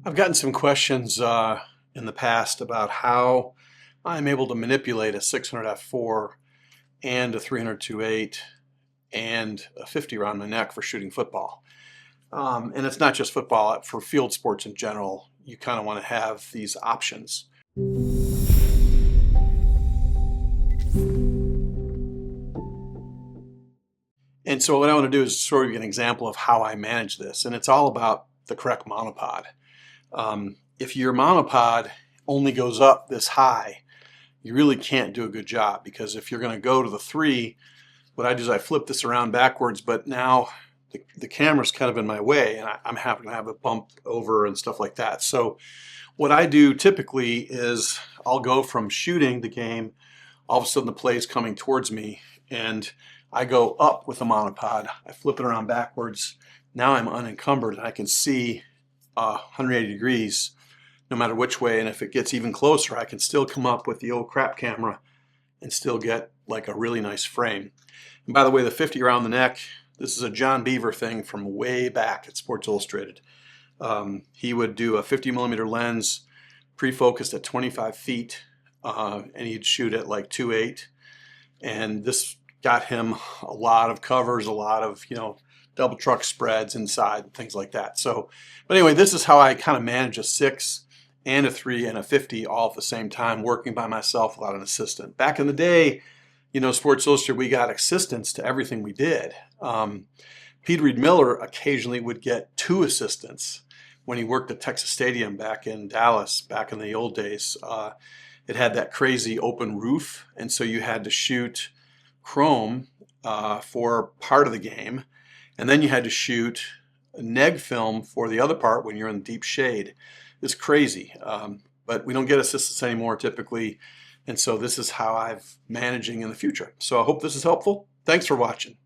I've gotten some questions in the past about how I'm able to manipulate a 600 f4 and a 300-2.8 and a 50 around my neck for shooting football. And it's not just football, for field sports in general, you kind of want to have these options. And so what I want to do is sort of an example of how I manage this. And it's all about the correct monopod. If your monopod only goes up this high, you really can't do a good job, because if you're going to go to the 3, what I do is I flip this around backwards, but now the camera's kind of in my way and I'm having to have it bump over and stuff like that. So what I do typically is I'll go from shooting the game, all of a sudden the play is coming towards me and I go up with the monopod, I flip it around backwards. Now I'm unencumbered and I can see 180 degrees no matter which way, and if it gets even closer I can still come up with the old crap camera and still get like a really nice frame. And by the way, the 50 around the neck, this is a John Beaver thing from way back at Sports Illustrated. He would do a 50mm lens pre-focused at 25 feet and he'd shoot at like 2.8, and this got him a lot of covers, a lot of, double truck spreads inside, things like that. So, but anyway, this is how I kind of manage a 6 and a 3 and a 50 all at the same time, working by myself without an assistant. Back in the day, Sports Illustrated, we got assistants to everything we did. Peter Reed Miller occasionally would get 2 assistants when he worked at Texas Stadium back in Dallas, back in the old days. It had that crazy open roof, and so you had to shoot chrome for part of the game, and then you had to shoot neg film for the other part when you're in deep shade. It's crazy, but we don't get assistants anymore typically, and so this is how I'm managing in the future. So I hope this is helpful. Thanks for watching.